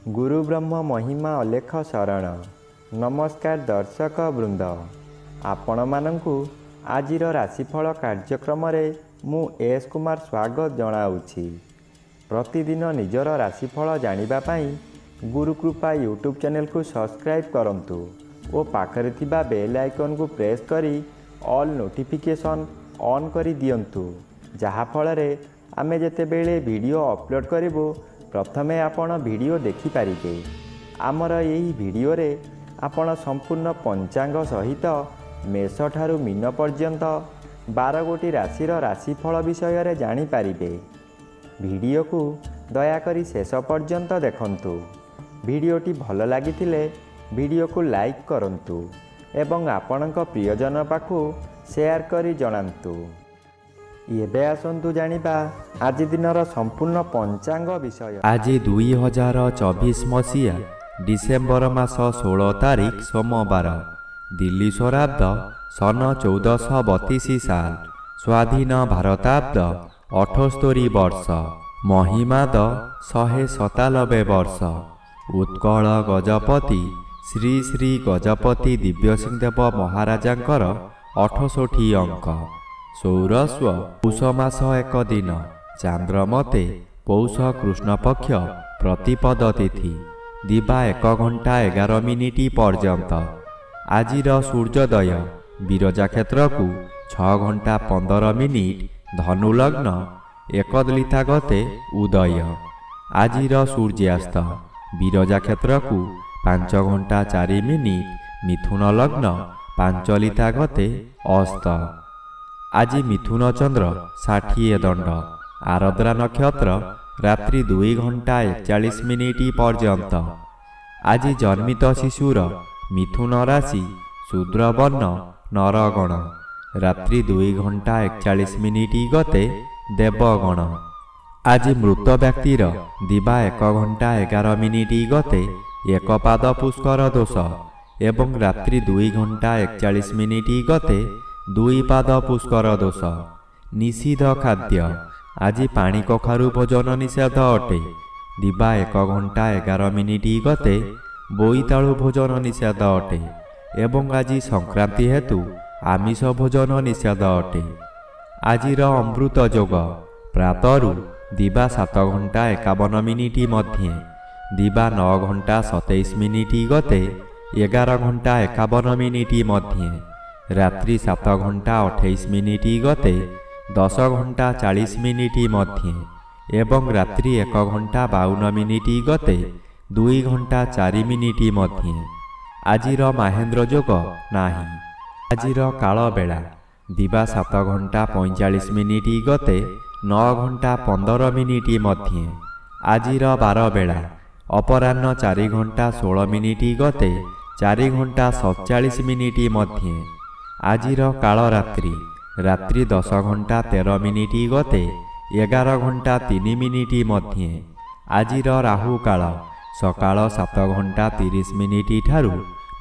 गुरु ब्रह्म महिमा अलेख शरण। नमस्कार दर्शक वृंद, आपण मानंकु आजिर राशिफल कार्यक्रम मु एस कुमार स्वागत जनाऊँगी। प्रतिदिन निजर राशिफल जानिबा पाई गुरुकृपा यूट्यूब चैनल को सब्सक्राइब करंतु और पाखरे थिबा बेल आइकन को प्रेस करी ऑल नोटिफिकेशन ऑन करी दियंतु, जहा फଳରେ आमे जेतेबेले वीडियो अपलोड करिवो प्रथमे आपण वीडियो देखि पारिबे। आमर यही वीडियो रे आपण संपूर्ण पंचांग सहित मेष ठारू मीन पर्यंत 12 गोटी राशिर राशिफल विषय रे जानि पारिबे। वीडियो को दया करी शेष पर्यंत देखंतु। वीडियोटी भल लागिथिले वीडियो को लाइक करंतु एवं आपणक प्रियजन पाखु शेयर करी जणांतु। एबे आसंतु जानिबा आज दिनर संपूर्ण पंचांग विषय। आज 2024 मसीहा डिसेम्बर मास 16 तारिख सोमवार, दिल्ली स्वराब्द सन 1432 साल, स्वाधीन भारताब्द 78 वर्ष, महिमाद 197 वर्ष। उत्कल गजपति श्री श्री गजपति दिव्यसिंहदेव महाराजांकर 68 अंक। सौरस्व पौष मास 1 दिन, चांद्रमते पौष कृष्ण पक्ष प्रतिपद तिथि, दिबा 1 घंटा 11 मिनिट पर्यंत। आजिर सूर्योदय विरजा क्षेत्र को 6 घंटा 15 मिनिट, धनुलग्न 1 दलिता गते उदय। आजिर सूर्यास्त विरजा क्षेत्र को 5 घंटा 4 मिनिट, मिथुन लग्न 5 लिता गते अस्त। आज मिथुन चंद्र 60 दंड, आरद्रा नक्षत्र रात्रि 2 घंटा 41 मिनिट पर्यंत। आज जन्मित शिशुर मिथुन राशि, शूद्र वर्ण नरगण, रात्रि 2 घंटा 41 मिनिट गते देवगण। आज मृत व्यक्तिर दिबा 1 घंटा 11 मिनिट गते एक पाद पुष्कर दोष एवं रात्रि 2 घंटा 41 मिनिट गते 2 पाद पुष्कर दोष। निषिद्ध खाद्य आज पानी कखारु भोजन निषेध अटे, दिबा 1 घंटा 11 मिनिट गते बोईतालु भोजन निषेध अटे एवं आज संक्रांति हेतु आमिष भोजन निषेध अटे। आजिर अमृत योग प्रातरु दिबा 7 घंटा 51 मिनिट मध्य, दिबा 9 घंटा 27 मिनिट गते 11 घंटा 51 मिनिट मध्य, रात्रि 7 घंटा 28 मिनिट गते 10 घंटा 40 मिनिट मध्य एवं रात्रि 1 घंटा 52 मिनिट गते 2 घंटा 4 मिनिट मध्य। आजिर महेन्द्र योग नाही। आजिर काल बेला दिबा 7 घंटा 45 मिनिट गते 9 घंटा 15 मिनिट मध्य। आजिर बार बेला अपराह्न 4 घंटा 16 मिनिट गते 4 घंटा 47 मिनिट मध्य। आजिर काल रात्रि रात्रि 10 घंटा 13 मिनिट गते 11 घंटा 3 मिनिट मध्य। आजिर राहु काल सकाळ 7 घंटा 30 मिनिट ठारू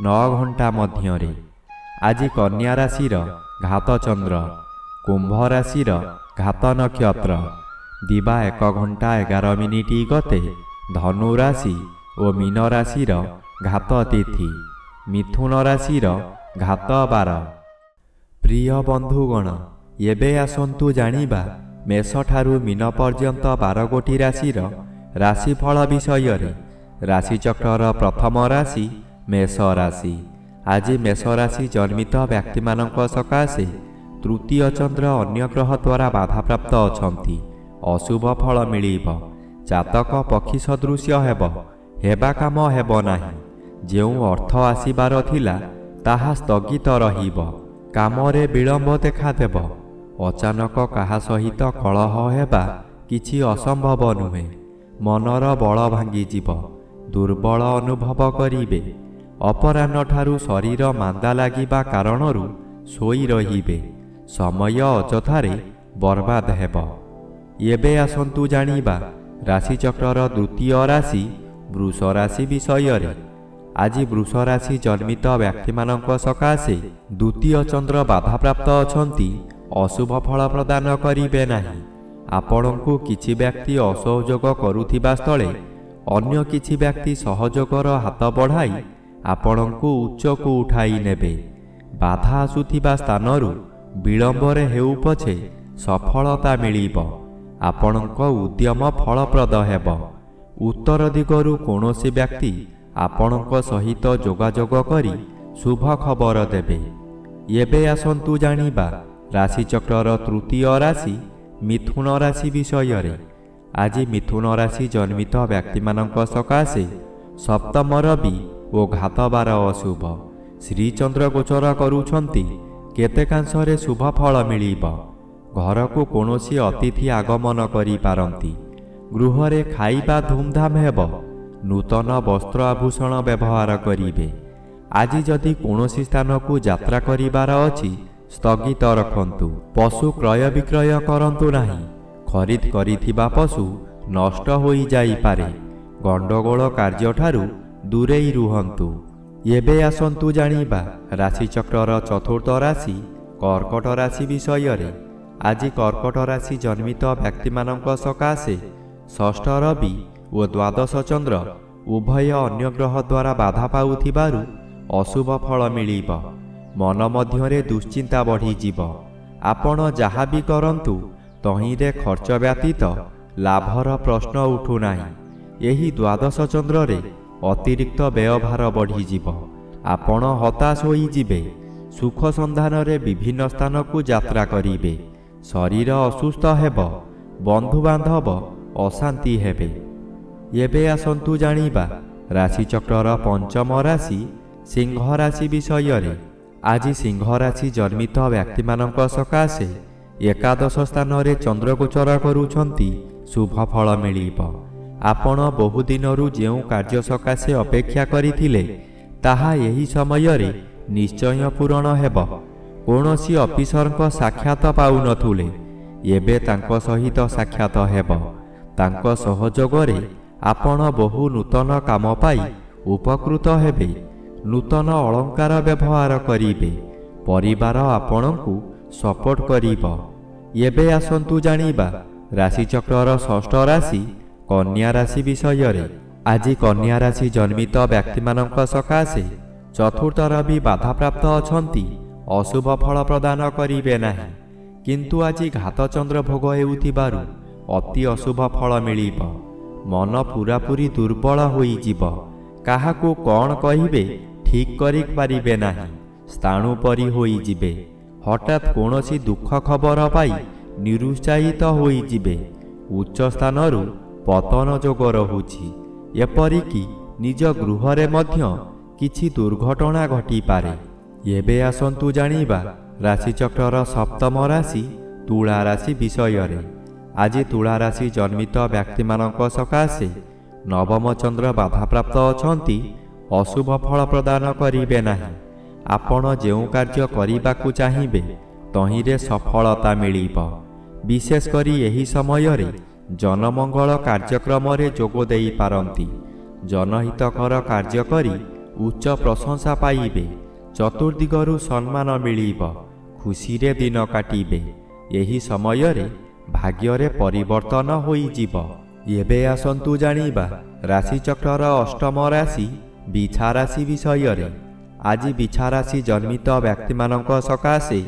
9 घंटा मध्य। आज कन्या राशिर घात चंद्र, कुंभ राशिर घात नक्षत्र, दिबा 1 घंटा 11 मिनिट गते धनु राशि और मीन राशिर घात तिथि, मिथुन राशिर घात 12। प्रिय बंधुगण, एबे आसंतु जानिबा मेष ठारू मीन पर्यंत 12 गोटी राशिर राशिफल विषय रे। राशिचक्रर प्रथम राशि मेष राशि। आज मेष राशि जन्मित व्यक्ति मानक सकाशे तृतीय चंद्र अन्य ग्रह द्वारा बाधा प्राप्त अछंती, अशुभ फल मिलिब, जातक पक्षी सदृश्य हेबा काम हेब नाही, जेउ अर्थ आसीबार थिला ताहा स्थगित रहिब, कामरे विलंब देखादेव, अचानक काहा सहित कलह हेबा किछि असंभव नुहे, मनर बल भांगीजिब, दुर्बल अनुभव करिबे, अपराह्न ठारू शरीर मांदा लागिबा कारणरू सोई रहिबे, समय अजथारे बर्बाद हेब। एबे आसंतु जानिबा राशिचक्रर द्वितीय राशि वृष राशि विषय रे। आज वृष राशि जन्मित व्यक्ति मानक सकाशे द्वितीय चंद्र बाधा प्राप्त अछंती, अशुभ फल प्रदान करिबे नाही। आपणकु किछि व्यक्ति असहयोग करुथिबा स्थले ଅନ୍ୟ କିଛି ବ୍ୟକ୍ତି ସହଯୋଗର ହାତ ବଢ଼ାଇ ଆପଣଙ୍କୁ ଉଚ୍ଚକୁ ଉଠାଇ ନେବେ। ବାଧା ଆସୁଥିବା ସ୍ଥାନରୁ ବିଳମ୍ବରେ ହେଉ ପଛେ ସଫଳତା ମିଳିବ। ଆପଣଙ୍କ ଉଦ୍ୟମ ଫଳପ୍ରଦ ହେବ। ଉତ୍ତର ଦିଗରୁ କୌଣସି ବ୍ୟକ୍ତି ଆପଣଙ୍କ ସହିତ ଯୋଗାଯୋଗ କରି ଶୁଭ ଖବର ଦେବେ। ଏବେ ଆସନ୍ତୁ ଜାଣିବା ରାଶିଚକ୍ରର ତୃତୀୟ ରାଶି ମିଥୁନ ରାଶି ବିଷୟରେ। ଆଜି ମିଥୁନ ରାଶି ଜନ୍ମିତ ବ୍ୟକ୍ତିମାନଙ୍କ ସକାଶେ ସପ୍ତମ ରବି ଓ ଘାତବାର ଅଶୁଭ। ଶ୍ରୀଚନ୍ଦ୍ର ଗୋଚର କରୁଛନ୍ତି। କେତେକାଂଶରେ ଶୁଭ ଫଳ ମିଳିବ। ଘରକୁ କୌଣସି ଅତିଥି ଆଗମନ କରିପାରନ୍ତି। ଗୃହରେ ଖାଇବା ଧୁମଧାମ ହେବ। ନୂତନ ବସ୍ତ୍ର ଆଭୂଷଣ ବ୍ୟବହାର କରିବେ। ଆଜି ଯଦି କୌଣସି ସ୍ଥାନକୁ ଯାତ୍ରା କରିବାର ଅଛି ସ୍ଥଗିତ ରଖନ୍ତୁ। ପଶୁ କ୍ରୟ ବିକ୍ରୟ କରନ୍ତୁ ନାହିଁ। ଖରିଦ କରିଥିବା ପଶୁ ନଷ୍ଟ ହୋଇଯାଇପାରେ। ଗଣ୍ଡଗୋଳ କାର୍ଯ୍ୟଠାରୁ ଦୂରେଇ ରୁହନ୍ତୁ। ଏବେ ଆସନ୍ତୁ ଜାଣିବା ରାଶିଚକ୍ରର ଚତୁର୍ଥ ରାଶି କର୍କଟ ରାଶି ବିଷୟରେ। ଆଜି କର୍କଟ ରାଶି ଜନ୍ମିତ ବ୍ୟକ୍ତିମାନଙ୍କ ସକାଶେ ଷଷ୍ଠ ରବି ଓ ଦ୍ୱାଦଶ ଚନ୍ଦ୍ର ଉଭୟ ଅନ୍ୟ ଗ୍ରହ ଦ୍ୱାରା ବାଧା ପାଉଥିବାରୁ ଅଶୁଭ ଫଳ ମିଳିବ। ମନ ମଧ୍ୟରେ ଦୁଶ୍ଚିନ୍ତା ବଢ଼ିଯିବ। ଆପଣ ଯାହା ବି କରନ୍ତୁ ତହିଁରେ ଖର୍ଚ୍ଚ ବ୍ୟତୀତ ଲାଭର ପ୍ରଶ୍ନ ଉଠୁନାହିଁ। ଏହି ଦ୍ୱାଦଶ ଚନ୍ଦ୍ରରେ ଅତିରିକ୍ତ ବ୍ୟୟଭାର ବଢ଼ିଯିବ। ଆପଣ ହତାଶ ହୋଇଯିବେ। ସୁଖ ସନ୍ଧାନରେ ବିଭିନ୍ନ ସ୍ଥାନକୁ ଯାତ୍ରା କରିବେ। ଶରୀର ଅସୁସ୍ଥ ହେବ। ବନ୍ଧୁବାନ୍ଧବ ଅଶାନ୍ତି ହେବେ। ଏବେ ଆସନ୍ତୁ ଜାଣିବା ରାଶିଚକ୍ରର ପଞ୍ଚମ ରାଶି ସିଂହ ରାଶି ବିଷୟରେ। ଆଜି ସିଂହ ରାଶି ଜନ୍ମିତ ବ୍ୟକ୍ତିମାନଙ୍କ ସକାଶେ ଏକାଦଶ ସ୍ଥାନରେ ଚନ୍ଦ୍ରଗୋଚର କରୁଛନ୍ତି। ଶୁଭ ଫଳ ମିଳିବ। ଆପଣ ବହୁଦିନରୁ ଯେଉଁ କାର୍ଯ୍ୟ ସକାଶେ ଅପେକ୍ଷା କରିଥିଲେ ତାହା ଏହି ସମୟରେ ନିଶ୍ଚୟ ପୂରଣ ହେବ। କୌଣସି ଅଫିସରଙ୍କ ସାକ୍ଷାତ ପାଉନଥିଲେ ଏବେ ତାଙ୍କ ସହିତ ସାକ୍ଷାତ ହେବ। ତାଙ୍କ ସହଯୋଗରେ ଆପଣ ବହୁ ନୂତନ କାମ ପାଇ ଉପକୃତ ହେବେ। ନୂତନ ଅଳଙ୍କାର ବ୍ୟବହାର କରିବେ। ପରିବାର ଆପଣଙ୍କୁ ସପୋର୍ଟ କରିବ। ଏବେ ଆସନ୍ତୁ ଜାଣିବା ରାଶିଚକ୍ରର ଷଷ୍ଠ ରାଶି କନ୍ୟା ରାଶି ବିଷୟରେ। ଆଜି କନ୍ୟା ରାଶି ଜନ୍ମିତ ବ୍ୟକ୍ତିମାନଙ୍କ ସକାଶେ ଚତୁର୍ଥ ରବି ବାଧାପ୍ରାପ୍ତ ଅଛନ୍ତି। ଅଶୁଭ ଫଳ ପ୍ରଦାନ କରିବେ ନାହିଁ। କିନ୍ତୁ ଆଜି ଘାତଚନ୍ଦ୍ର ଭୋଗ ହେଉଥିବାରୁ ଅତି ଅଶୁଭ ଫଳ ମିଳିବ। ମନ ପୂରାପୂରି ଦୁର୍ବଳ ହୋଇଯିବ। କାହାକୁ କ'ଣ କହିବେ ଠିକ୍ କରିପାରିବେ ନାହିଁ। ସ୍ଥାଣୁ ପରି ହୋଇଯିବେ। ହଠାତ୍ କୌଣସି ଦୁଃଖ ଖବର ପାଇ ନିରୁତ୍ସାହିତ ହୋଇଯିବେ। ଉଚ୍ଚ ସ୍ଥାନରୁ ପତନ ଯୋଗ ରହୁଛି। ଏପରିକି ନିଜ ଗୃହରେ ମଧ୍ୟ କିଛି ଦୁର୍ଘଟଣା ଘଟିପାରେ। ଏବେ ଆସନ୍ତୁ ଜାଣିବା ରାଶିଚକ୍ରର ସପ୍ତମ ରାଶି ତୁଳା ରାଶି ବିଷୟରେ। ଆଜି ତୁଳା ରାଶି ଜନ୍ମିତ ବ୍ୟକ୍ତିମାନଙ୍କ ସକାଶେ ନବମ ଚନ୍ଦ୍ର ବାଧାପ୍ରାପ୍ତ ଅଛନ୍ତି। ଅଶୁଭ ଫଳ ପ୍ରଦାନ କରିବେ ନାହିଁ। ଆପଣ ଯେଉଁ କାର୍ଯ୍ୟ କରିବାକୁ ଚାହିଁବେ ତହିଁରେ ସଫଳତା ମିଳିବ। ବିଶେଷ କରି ଏହି ସମୟରେ ଜନମଙ୍ଗଳ କାର୍ଯ୍ୟକ୍ରମରେ ଯୋଗ ଦେଇପାରନ୍ତି। ଜନହିତକର କାର୍ଯ୍ୟ କରି ଉଚ୍ଚ ପ୍ରଶଂସା ପାଇବେ। ଚତୁର୍ଦିଗରୁ ସମ୍ମାନ ମିଳିବ। ଖୁସିରେ ଦିନ କାଟିବେ। ଏହି ସମୟରେ ଭାଗ୍ୟରେ ପରିବର୍ତ୍ତନ ହୋଇଯିବ। ଏବେ ଆସନ୍ତୁ ଜାଣିବା ରାଶିଚକ୍ରର ଅଷ୍ଟମ ରାଶି ବିଛା ରାଶି ବିଷୟରେ। ଆଜି ବିଛା ରାଶି ଜନ୍ମିତ ବ୍ୟକ୍ତିମାନଙ୍କ ସକାଶେ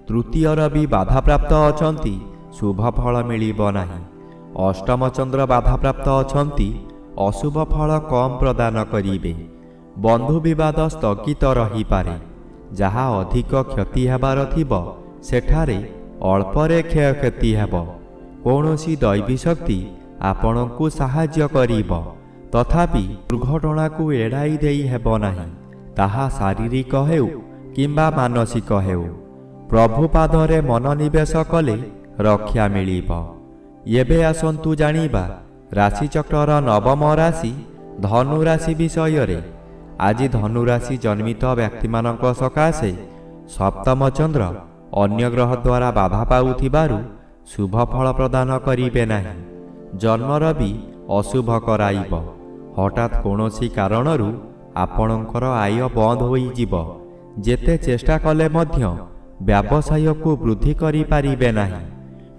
ତୃତୀୟ ରବି ବାଧାପ୍ରାପ୍ତ ଅଛନ୍ତି। ଶୁଭ ଫଳ ମିଳିବ ନାହିଁ। ଅଷ୍ଟମ ଚନ୍ଦ୍ର ବାଧାପ୍ରାପ୍ତ ଅଛନ୍ତି। ଅଶୁଭ ଫଳ କମ୍ ପ୍ରଦାନ କରିବେ। ବନ୍ଧୁ ବିବାଦ ସ୍ଥଗିତ ରହିପାରେ। ଯାହା ଅଧିକ କ୍ଷତି ହେବାର ଥିବ ସେଠାରେ ଅଳ୍ପରେ କ୍ଷୟକ୍ଷତି ହେବ। କୌଣସି ଦୈବୀ ଶକ୍ତି ଆପଣଙ୍କୁ ସାହାଯ୍ୟ କରିବ। ତଥାପି ଦୁର୍ଘଟଣାକୁ ଏଡ଼ାଇ ଦେଇ ହେବ ନାହିଁ। ତାହା ଶାରୀରିକ ହେଉ କିମ୍ବା ମାନସିକ ହେଉ। ପ୍ରଭୁ ପାଦରେ ମନୋନିବେଶ କଲେ ରକ୍ଷା ମିଳିବ। ଏବେ ଆସନ୍ତୁ ଜାଣିବା ରାଶିଚକ୍ରର ନବମ ରାଶି ଧନୁ ରାଶି ବିଷୟରେ। ଆଜି ଧନୁ ରାଶି ଜନ୍ମିତ ବ୍ୟକ୍ତିମାନଙ୍କ ସକାଶେ ସପ୍ତମ ଚନ୍ଦ୍ର ଅନ୍ୟ ଗ୍ରହ ଦ୍ୱାରା ବାଧା ପାଉଥିବାରୁ ଶୁଭ ଫଳ ପ୍ରଦାନ କରିବେ ନାହିଁ। ଜନ୍ମର ବି ଅଶୁଭ କରାଇବ। ହଠାତ୍ କୌଣସି କାରଣରୁ ଆପଣଙ୍କର ଆୟ ବନ୍ଦ ହୋଇଯିବ। ଯେତେ ଚେଷ୍ଟା କଲେ ମଧ୍ୟ ବ୍ୟବସାୟକୁ ବୃଦ୍ଧି କରିପାରିବେ ନାହିଁ।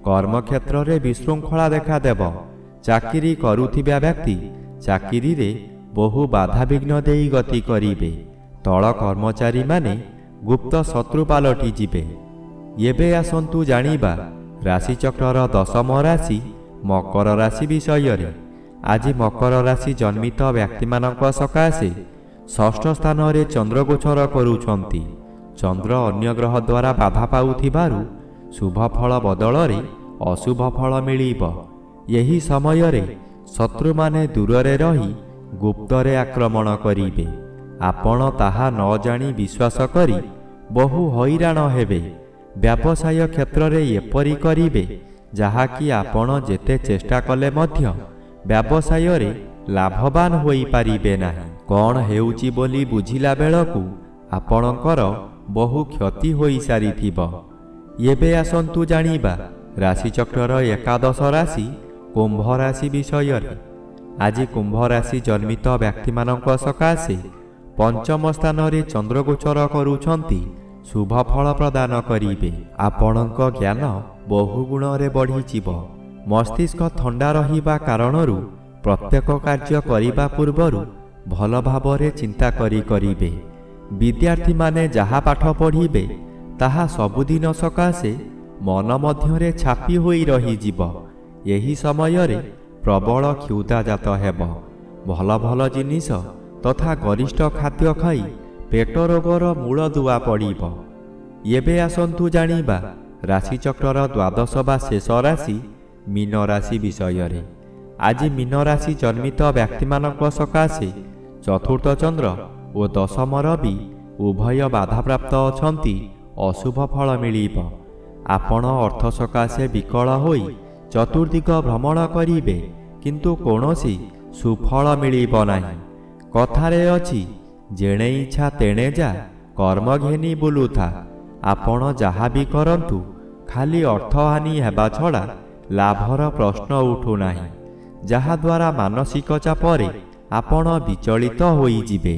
କର୍ମକ୍ଷେତ୍ରରେ ବିଶୃଙ୍ଖଳା ଦେଖାଦେବ। ଚାକିରି କରୁଥିବା ବ୍ୟକ୍ତି ଚାକିରିରେ ବହୁ ବାଧାବିଘ୍ନ ଦେଇ ଗତି କରିବେ। ତଳ କର୍ମଚାରୀମାନେ ଗୁପ୍ତ ଶତ୍ରୁ ପାଲଟିଯିବେ। ଏବେ ଆସନ୍ତୁ ଜାଣିବା ରାଶିଚକ୍ରର ଦଶମ ରାଶି ମକର ରାଶି ବିଷୟରେ। ଆଜି ମକର ରାଶି ଜନ୍ମିତ ବ୍ୟକ୍ତିମାନଙ୍କ ସକାଶେ ଷଷ୍ଠ ସ୍ଥାନରେ ଚନ୍ଦ୍ର ଗୋଚର କରୁଛନ୍ତି। ଚନ୍ଦ୍ର ଅନ୍ୟ ଗ୍ରହ ଦ୍ୱାରା ବାଧା ପାଉଥିବାରୁ ଶୁଭ ଫଳ ବଦଳରେ ଅଶୁଭ ଫଳ ମିଳିବ। ଏହି ସମୟରେ ଶତ୍ରୁମାନେ ଦୂରରେ ରହି ଗୁପ୍ତରେ ଆକ୍ରମଣ କରିବେ। ଆପଣ ତାହା ନ ଜାଣି ବିଶ୍ୱାସ କରି ବହୁ ହଇରାଣ ହେବେ। ବ୍ୟବସାୟ କ୍ଷେତ୍ରରେ ଏପରି କରିବେ ଯାହାକି ଆପଣ ଯେତେ ଚେଷ୍ଟା କଲେ ମଧ୍ୟ ବ୍ୟବସାୟରେ ଲାଭବାନ ହୋଇପାରିବେ ନାହିଁ। କ'ଣ ହେଉଛି ବୋଲି ବୁଝିଲା ବେଳକୁ ଆପଣଙ୍କର ବହୁ କ୍ଷତି ହୋଇସାରିଥିବ। ଏବେ ଆସନ୍ତୁ ଜାଣିବା ରାଶିଚକ୍ରର ଏକାଦଶ ରାଶି କୁମ୍ଭ ରାଶି ବିଷୟରେ। ଆଜି କୁମ୍ଭ ରାଶି ଜନ୍ମିତ ବ୍ୟକ୍ତିମାନଙ୍କ ସକାଶେ ପଞ୍ଚମ ସ୍ଥାନରେ ଚନ୍ଦ୍ରଗୋଚର କରୁଛନ୍ତି ଶୁଭ ଫଳ ପ୍ରଦାନ କରିବେ। ଆପଣଙ୍କ ଜ୍ଞାନ ବହୁ ଗୁଣରେ ବଢ଼ିଯିବ। ମସ୍ତିଷ୍କ ଥଣ୍ଡା ରହିବା କାରଣରୁ ପ୍ରତ୍ୟେକ କାର୍ଯ୍ୟ କରିବା ପୂର୍ବରୁ ଭଲ ଭାବରେ ଚିନ୍ତା କରିବେ। ବିଦ୍ୟାର୍ଥୀମାନେ ଯାହା ପାଠ ପଢ଼ିବେ ତାହା ସବୁଦିନ ସକାଶେ ମନ ମଧ୍ୟରେ ଛାପି ହୋଇ ରହିଯିବ। ଏହି ସମୟରେ ପ୍ରବଳ କ୍ଷୁଧାଜାତ ହେବ। ଭଲ ଭଲ ଜିନିଷ ତଥା ଗରିଷ୍ଠ ଖାଦ୍ୟ ଖାଇ ପେଟ ରୋଗର ମୂଳଦୁଆ ପଡ଼ିବ। ଏବେ ଆସନ୍ତୁ ଜାଣିବା ରାଶିଚକ୍ରର ଦ୍ୱାଦଶ ବା ଶେଷ ରାଶି ମୀନ ରାଶି ବିଷୟରେ। ଆଜି ମୀନ ରାଶି ଜନ୍ମିତ ବ୍ୟକ୍ତିମାନଙ୍କ ସକାଶେ ଚତୁର୍ଥ ଚନ୍ଦ୍ର ଓ ଦଶମ ରବି ଉଭୟ ବାଧାପ୍ରାପ୍ତ ଅଛନ୍ତି। ଅଶୁଭ ଫଳ ମିଳିବ। ଆପଣ ଅର୍ଥ ସକାଶେ ବିକଳ ହୋଇ ଚତୁର୍ଦିଗ ଭ୍ରମଣ କରିବେ, କିନ୍ତୁ କୌଣସି ସୁଫଳ ମିଳିବ ନାହିଁ। କଥାରେ ଅଛି, ଯେଣେ ଇଚ୍ଛା ତେଣେ ଯା, କର୍ମ ଘେନି ବୁଲୁଥା। ଆପଣ ଯାହା ବି କରନ୍ତୁ ଖାଲି ଅର୍ଥହାନି ହେବା ଛଡ଼ା ଲାଭର ପ୍ରଶ୍ନ ଉଠୁନାହିଁ, ଯାହାଦ୍ୱାରା ମାନସିକ ଚାପରେ ଆପଣ ବିଚଳିତ ହୋଇଯିବେ।